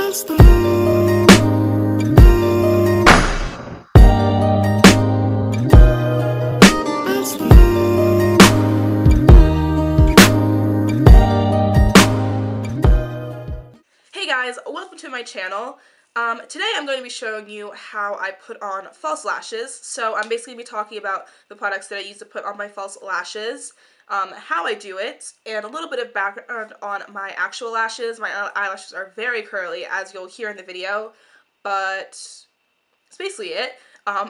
Hey guys, welcome to my channel. Today I'm going to be showing you how I put on false lashes. So I'm basically going to be talking about the products that I use to put on my false lashes, how I do it, and a little bit of background on my actual lashes. My eyelashes are very curly, as you'll hear in the video, but that's basically it.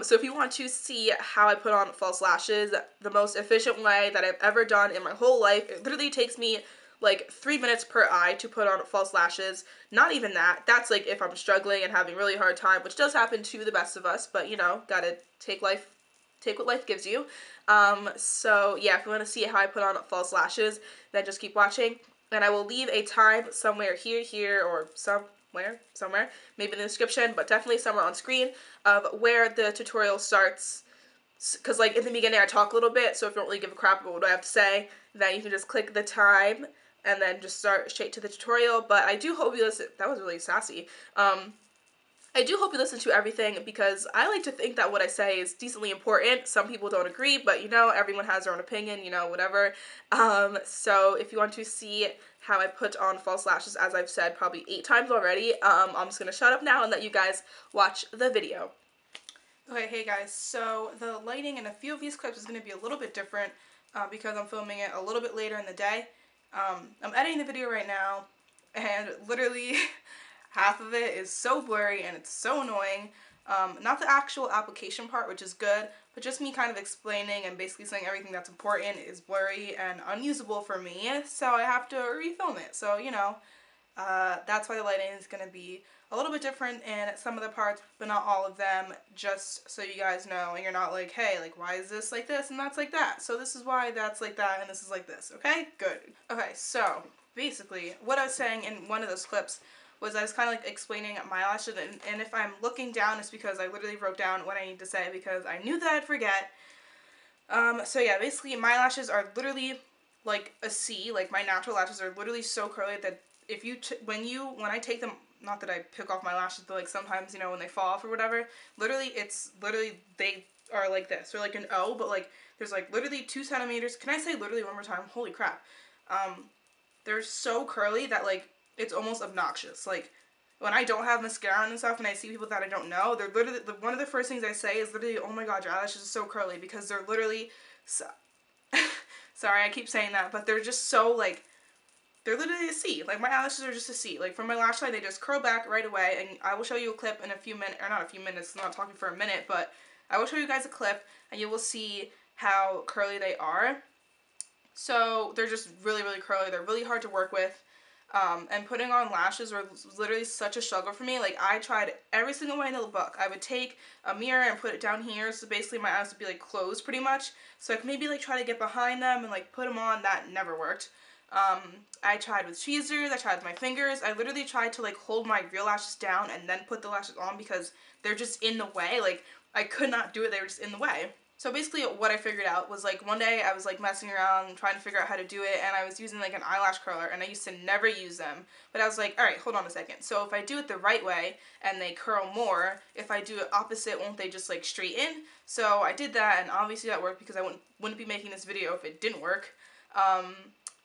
So if you want to see how I put on false lashes, the most efficient way that I've ever done in my whole life, it literally takes me like 3 minutes per eye to put on false lashes. Not even that. That's like if I'm struggling and having a really hard time, which does happen to the best of us, but you know, gotta take what life gives you. So yeah, if you want to see how I put on false lashes, then just keep watching. And I will leave a time somewhere here, or somewhere, maybe in the description, but definitely somewhere on screen of where the tutorial starts. Because like in the beginning I talk a little bit, so if you don't really give a crap about what I have to say, then you can just click the time and then just start straight to the tutorial. But I do hope you listen. That was really sassy. I do hope you listen to everything, because I like to think that what I say is decently important. Some people don't agree, but you know, everyone has their own opinion, you know, whatever. So if you want to see how I put on false lashes, as I've said probably 8 times already, I'm just going to shut up now and let you guys watch the video. Okay, hey guys, so the lighting in a few of these clips is going to be a little bit different because I'm filming it a little bit later in the day. I'm editing the video right now, and literally half of it is so blurry and it's so annoying. Not the actual application part, which is good, but just me kind of explaining and basically saying everything that's important is blurry and unusable for me, so I have to refilm it. So, you know, that's why the lighting is going to be a little bit different in some of the parts, but not all of them, just so you guys know, and you're not like, hey, like, why is this like this and that's like that? So this is why that's like that and this is like this, okay? Good. Okay, so basically what I was saying in one of those clips was I was kind of like explaining my eyelashes, and if I'm looking down, it's because I literally wrote down what I need to say because I knew that I'd forget. So yeah, basically my lashes are literally like a C. Like, my natural lashes are literally so curly that if you when I take them, not that I pick off my lashes, but like sometimes, you know, when they fall off or whatever, literally they are like this. They're like an O, but like there's like literally 2 centimeters. Can I say literally one more time? Holy crap. They're so curly that like it's almost obnoxious. Like, when I don't have mascara on and stuff and I see people that I don't know, they're literally, one of the first things I say is literally, oh my god, your eyelashes are so curly, because they're literally so sorry, I keep saying that, but they're just so like, they're literally a C. Like, my eyelashes are just a C. Like, from my lash line, they just curl back right away, and I will show you a clip in a few minutes, or not a few minutes, I'm not talking for a minute, but I will show you guys a clip, and you will see how curly they are. So, they're just really, really curly. They're really hard to work with, and putting on lashes was literally such a struggle for me. Like, I tried every single way in the book. I would take a mirror and put it down here, so basically my eyes would be, like, closed pretty much, so I could maybe, like, try to get behind them and, like, put them on. That never worked. I tried with tweezers, I tried with my fingers. I literally tried to like hold my real lashes down and then put the lashes on because they're just in the way. Like, I could not do it, they were just in the way. So basically what I figured out was, like, one day I was like messing around trying to figure out how to do it, and I was using like an eyelash curler, and I used to never use them, but I was like, alright, hold on a second. So if I do it the right way and they curl more, if I do it opposite, won't they just like straighten? So I did that, and obviously that worked because I wouldn't be making this video if it didn't work.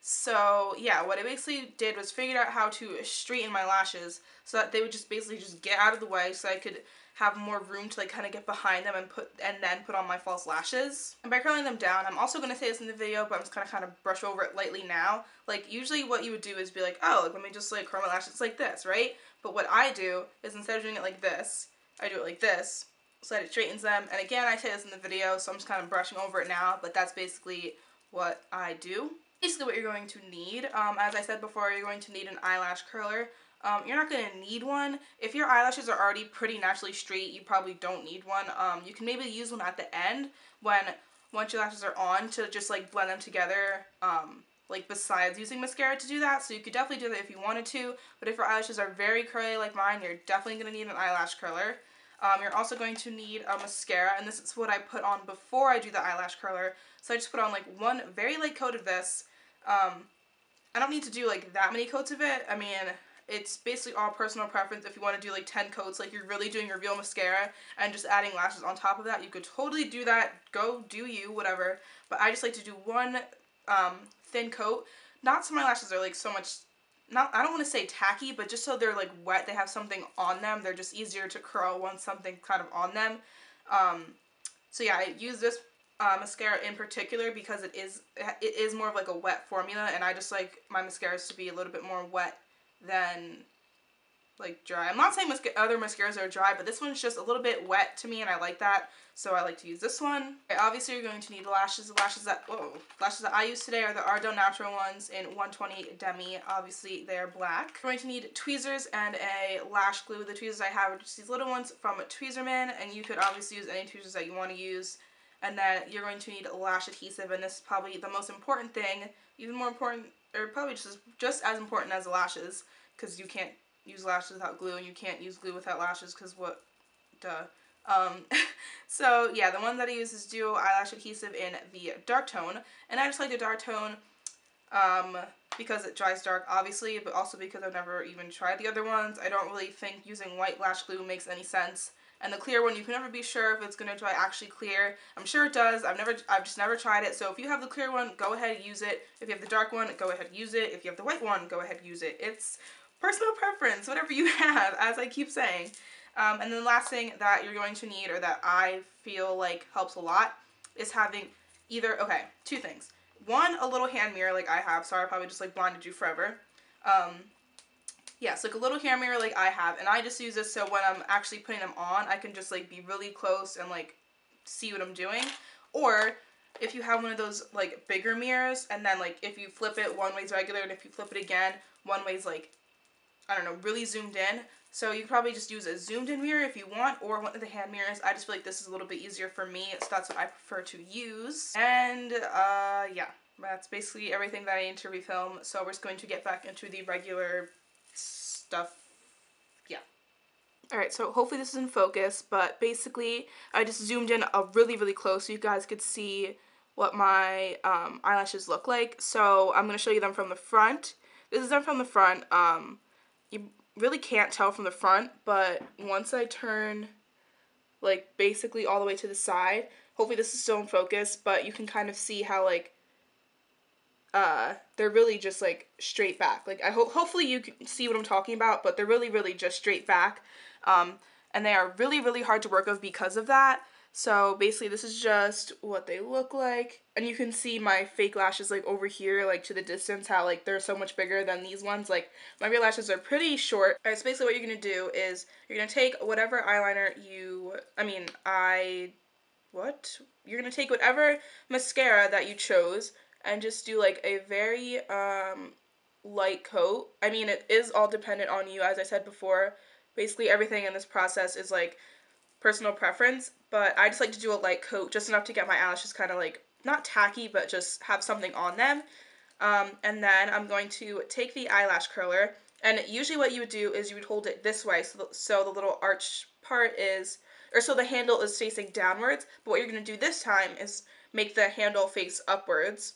So yeah, what I basically did was figure out how to straighten my lashes so that they would just basically just get out of the way, so I could have more room to like kind of get behind them and then put on my false lashes. And by curling them down, I'm also going to say this in the video, but I'm just going to kind of brush over it lightly now. Like, usually what you would do is be like, oh, like, let me just like curl my lashes like this, right? But what I do is, instead of doing it like this, I do it like this, so that it straightens them. And again, I say this in the video, so I'm just kind of brushing over it now, but that's basically what I do. Basically what you're going to need, as I said before, you're going to need an eyelash curler. You're not going to need one. If your eyelashes are already pretty naturally straight, you probably don't need one. You can maybe use one at the end once your lashes are on, to just like blend them together, like besides using mascara to do that. So you could definitely do that if you wanted to, but if your eyelashes are very curly like mine, you're definitely going to need an eyelash curler. You're also going to need a mascara, and this is what I put on before I do the eyelash curler. So I just put on like one very light coat of this. I don't need to do like that many coats of it. I mean, It's basically all personal preference. If you want to do like 10 coats, like you're really doing your real mascara and just adding lashes on top of that, you could totally do that. Go do you, whatever. But I just like to do one thin coat. Not so my lashes are like so much, I don't want to say tacky, but just so they're like wet, they have something on them. They're just easier to curl once something kind of on them. So yeah, I use this mascara in particular because it is more of like a wet formula, and I just like my mascaras to be a little bit more wet than like dry. I'm not saying other mascaras are dry, but this one's just a little bit wet to me, and I like that, so I like to use this one. Okay, obviously you're going to need lashes. The lashes that I use today are the Ardel natural ones in 120 Demi. Obviously they're black. You're going to need tweezers and a lash glue. The tweezers I have are just these little ones from Tweezerman, and you could obviously use any tweezers that you want to use. And then you're going to need lash adhesive, and this is probably the most important thing, even more important, or probably just as important as the lashes, because you can't use lashes without glue, and you can't use glue without lashes, because what, duh. So yeah, the one that I use is Duo Eyelash Adhesive in the dark tone, and I just like the dark tone because it dries dark, obviously, but also because I've never even tried the other ones. I don't really think using white lash glue makes any sense. And the clear one, you can never be sure if it's going to dry actually clear. I'm sure it does. I've just never tried it. So if you have the clear one, go ahead and use it. If you have the dark one, go ahead and use it. If you have the white one, go ahead and use it. It's personal preference, whatever you have, as I keep saying. And then the last thing that you're going to need, or that I feel like helps a lot, is having either, okay, two things. One, a little hand mirror like I have. Sorry, I probably just like blinded you forever. Yes, like a little hand mirror like I have, and I just use this so when I'm actually putting them on, I can just like be really close and like see what I'm doing. Or if you have one of those like bigger mirrors, and then like if you flip it, one way's regular, and if you flip it again, one way's like, I don't know, really zoomed in. So you could probably just use a zoomed in mirror if you want, or one of the hand mirrors. I just feel like this is a little bit easier for me, so that's what I prefer to use. And yeah, that's basically everything that I need to refilm. So we're just going to get back into the regular stuff. Yeah. Alright, so hopefully this is in focus, but basically I just zoomed in really, really close so you guys could see what my eyelashes look like. So I'm going to show you them from the front. This is them from the front. You really can't tell from the front, but once I turn like basically all the way to the side, hopefully this is still in focus, but you can kind of see how like they're really just like straight back. Like hopefully you can see what I'm talking about, but they're really, really just straight back. And they are really, really hard to work with because of that. So basically this is just what they look like. And you can see my fake lashes like over here, like to the distance, how like they're so much bigger than these ones. Like my real lashes are pretty short. Alright, so basically what you're going to do is you're going to take whatever eyeliner you're going to take whatever mascara that you chose and just do like a very light coat. I mean, it is all dependent on you, as I said before. Basically everything in this process is like personal preference, but I just like to do a light coat, just enough to get my eyelashes kind of like, not tacky, but just have something on them. And then I'm going to take the eyelash curler, and usually what you would do is you would hold it this way, so the little arch part is, or so the handle is facing downwards, but what you're going to do this time is make the handle face upwards.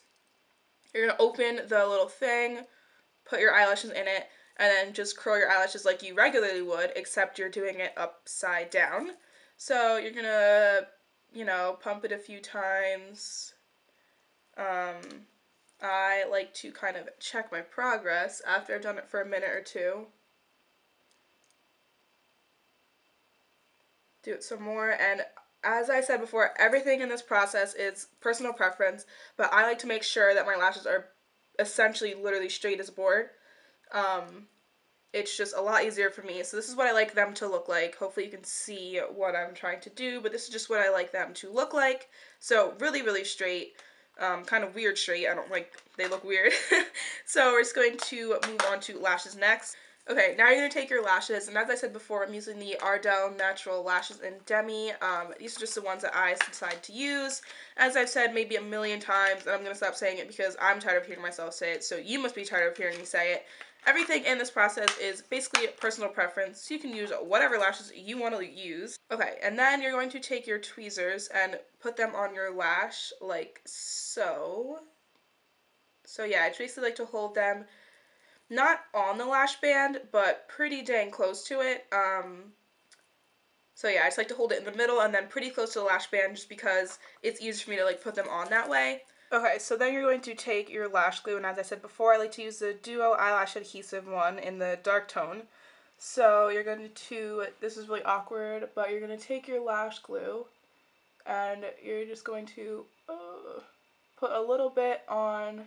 You're going to open the little thing, put your eyelashes in it, and then just curl your eyelashes like you regularly would, except you're doing it upside down. So you're gonna, you know, pump it a few times. I like to kind of check my progress after I've done it for a minute or two. Do it some more, and as I said before, everything in this process is personal preference, but I like to make sure that my lashes are essentially literally straight as a board. It's just a lot easier for me. So this is what I like them to look like. Hopefully you can see what I'm trying to do, but this is just what I like them to look like. So really, really straight, kind of weird straight. I don't like, they look weird. So we're just going to move on to lashes next. Okay, now you're going to take your lashes, and as I said before, I'm using the Ardel Natural Lashes in Demi. These are just the ones that I decided to use. As I've said maybe a million times, and I'm going to stop saying it because I'm tired of hearing myself say it, so you must be tired of hearing me say it. Everything in this process is basically personal preference, so you can use whatever lashes you want to use. Okay, and then you're going to take your tweezers and put them on your lash, like so. So yeah, I basically like to hold them not on the lash band, but pretty dang close to it. So yeah, I just like to hold it in the middle and then pretty close to the lash band just because it's easier for me to like put them on that way. Okay, so then you're going to take your lash glue, and as I said before, I like to use the Duo Eyelash Adhesive one in the dark tone. So you're going to, this is really awkward, but you're going to take your lash glue and you're just going to put a little bit on.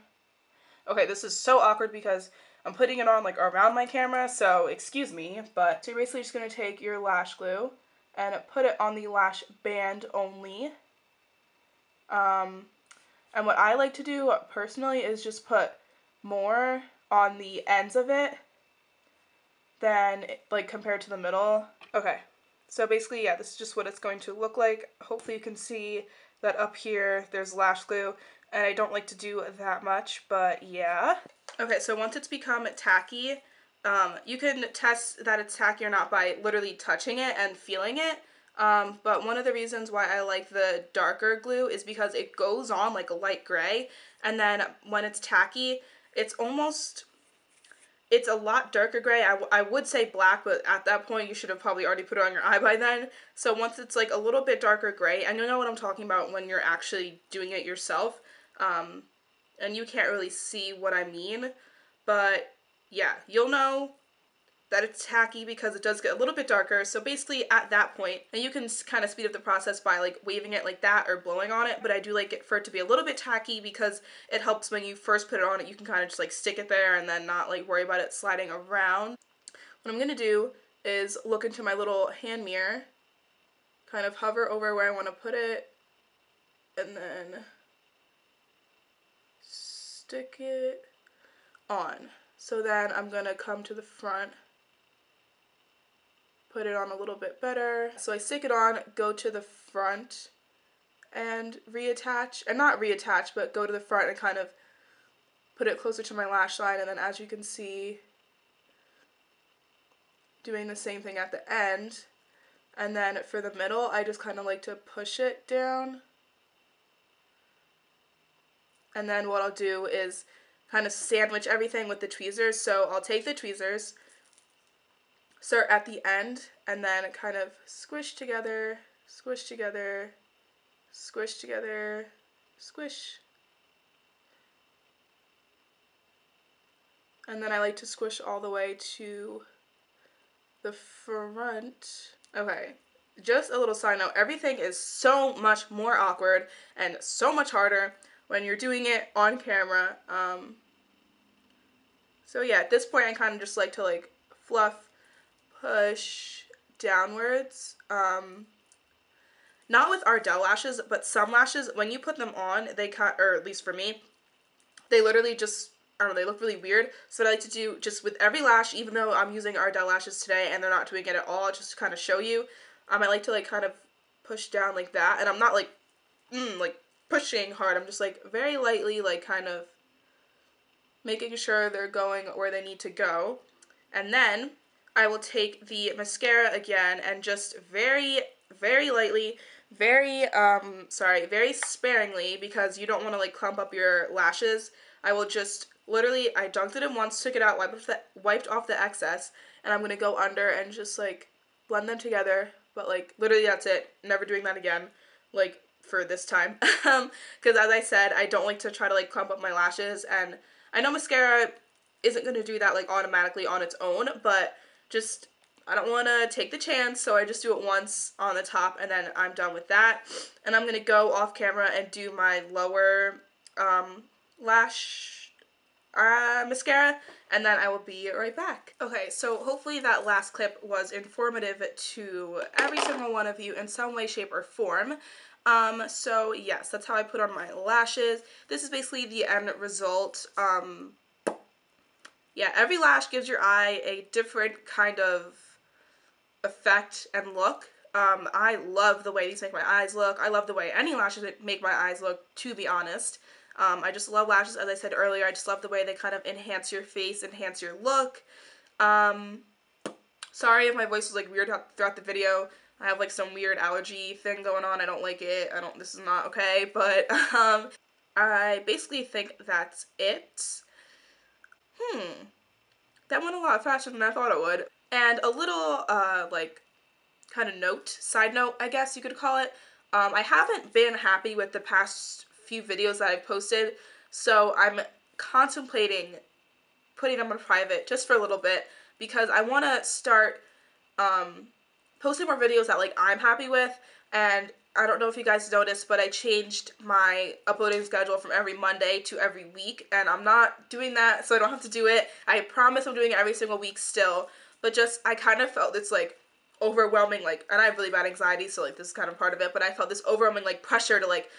Okay, this is so awkward because I'm putting it on like around my camera, so excuse me, but so you're basically just going to take your lash glue and put it on the lash band only. And what I like to do personally is just put more on the ends of it than like compared to the middle. Okay, so basically, yeah, this is just what it's going to look like. Hopefully you can see that up here there's lash glue, and I don't like to do that much, but yeah. Okay, so once it's become tacky, you can test that it's tacky or not by literally touching it and feeling it. But one of the reasons why I like the darker glue is because it goes on like a light gray, and then when it's tacky, it's a lot darker gray. I would say black, but at that point you should have probably already put it on your eye by then. So once it's like a little bit darker gray, and you'll know what I'm talking about when you're actually doing it yourself, and you can't really see what I mean, but yeah, you'll know that it's tacky because it does get a little bit darker. So basically at that point, and you can kind of speed up the process by like waving it like that or blowing on it, but I do like it for it to be a little bit tacky because it helps when you first put it on it, you can kind of just like stick it there and then not like worry about it sliding around. What I'm going to do is look into my little hand mirror, kind of hover over where I want to put it, and then stick it on. So then I'm going to come to the front, put it on a little bit better. So I stick it on, go to the front, and reattach, and not reattach, but go to the front and kind of put it closer to my lash line, and then as you can see, doing the same thing at the end. And then for the middle, I just kind of like to push it down. And then what I'll do is kind of sandwich everything with the tweezers. So I'll take the tweezers, start at the end, and then kind of squish together, squish together, squish together, squish. And then I like to squish all the way to the front. Okay, just a little side note, everything is so much more awkward and so much harder when you're doing it on camera. So yeah, at this point I kind of just like to like fluff, push downwards. Not with Ardel lashes, but some lashes, when you put them on, they cut, or at least for me, they literally just, I don't know, they look really weird. So what I like to do just with every lash, even though I'm using Ardel lashes today and they're not doing it at all, just to kind of show you, I like to like kind of push down like that. And I'm not like, like pushing hard. I'm just like very lightly like kind of making sure they're going where they need to go. And then I will take the mascara again and just very, very lightly, very sparingly, because you don't want to like clump up your lashes. I will just literally, I dunked it in once, took it out, wiped off the excess, and I'm going to go under and just like blend them together. But like literally that's it. Never doing that again, like for this time. Because as I said, I don't like to try to like clump up my lashes, and I know mascara isn't going to do that like automatically on its own, but just I don't want to take the chance, so I just do it once on the top and then I'm done with that. And I'm going to go off camera and do my lower lash mascara, and then I will be right back. Okay, so hopefully that last clip was informative to every single one of you in some way, shape, or form. So yes, that's how I put on my lashes. This is basically the end result. Yeah, every lash gives your eye a different kind of effect and look. I love the way these make my eyes look. I love the way any lashes make my eyes look, to be honest. I just love lashes, as I said earlier. I just love the way they kind of enhance your face, enhance your look. Sorry if my voice was like weird throughout the video. I have like some weird allergy thing going on. I don't like it. This is not okay, but I basically think that's it. that went a lot faster than I thought it would. And a little, like, kind of side note, I guess you could call it. I haven't been happy with the past few videos that I've posted, so I'm contemplating putting them on private just for a little bit, because I want to start posting more videos that, like, I'm happy with. And I don't know if you guys noticed, but I changed my uploading schedule from every Monday to every week, and I'm not doing that, so I don't have to do it. I promise I'm doing it every single week still, but just, I kind of felt this, like, overwhelming, like, and I have really bad anxiety, so, like, this is kind of part of it, but I felt this overwhelming, like, pressure to, like,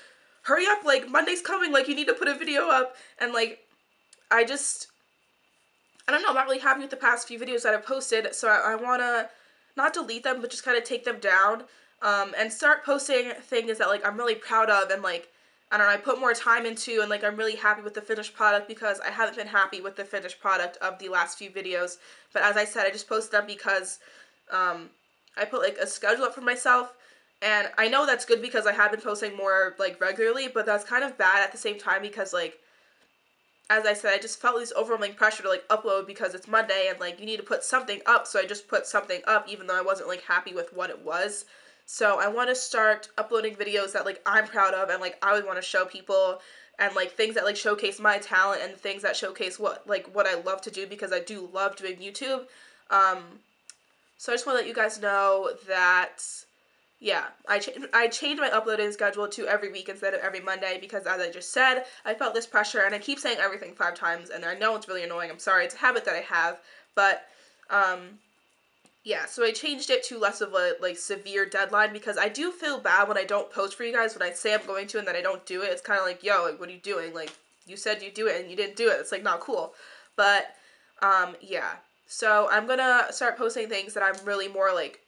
hurry up, like, Monday's coming, like, you need to put a video up, and, like, I don't know, I'm not really happy with the past few videos that I've posted, so I want to not delete them, but just kind of take them down, and start posting things that, like, I'm really proud of, and, like, I don't know, I put more time into, and, like, I'm really happy with the finished product, because I haven't been happy with the finished product of the last few videos. But as I said, I just posted them because, I put, like, a schedule up for myself, and I know that's good because I have been posting more, like, regularly, but that's kind of bad at the same time because, like, as I said, I just felt this overwhelming pressure to, like, upload because it's Monday and, like, you need to put something up, so I just put something up even though I wasn't, like, happy with what it was. So I want to start uploading videos that, like, I'm proud of and, like, I would want to show people, and, like, things that, like, showcase my talent and things that showcase what I love to do, because I do love doing YouTube. So I just want to let you guys know that, yeah, I changed my uploading schedule to every week instead of every Monday because, as I just said, I felt this pressure, and I keep saying everything 5 times, and I know it's really annoying. I'm sorry. It's a habit that I have, but, yeah, so I changed it to less of a, like, severe deadline, because I do feel bad when I don't post for you guys, when I say I'm going to and then I don't do it. It's kind of like, yo, like, what are you doing? Like, you said you'd do it and you didn't do it. It's, like, not cool. But, yeah. So I'm gonna start posting things that I'm really more, like,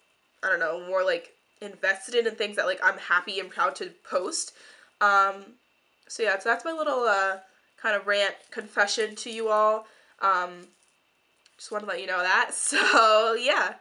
I don't know, more, like, invested in, and things that, like, I'm happy and proud to post. So yeah, so that's my little, kind of rant confession to you all. Just want to let you know that. So, yeah.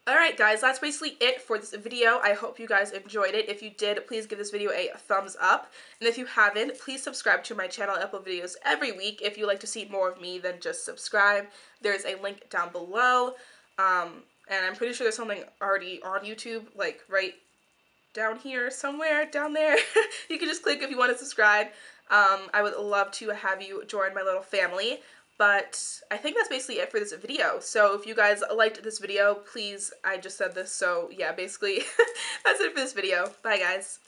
Alright guys, that's basically it for this video. I hope you guys enjoyed it. If you did, please give this video a thumbs up. And if you haven't, please subscribe to my channel. I upload videos every week. If you'd like to see more of me, then just subscribe. There's a link down below. And I'm pretty sure there's something already on YouTube, like right down here somewhere, down there. You can just click if you want to subscribe. I would love to have you join my little family. But I think that's basically it for this video. So if you guys liked this video, please, I just said this, so yeah, basically that's it for this video. Bye guys.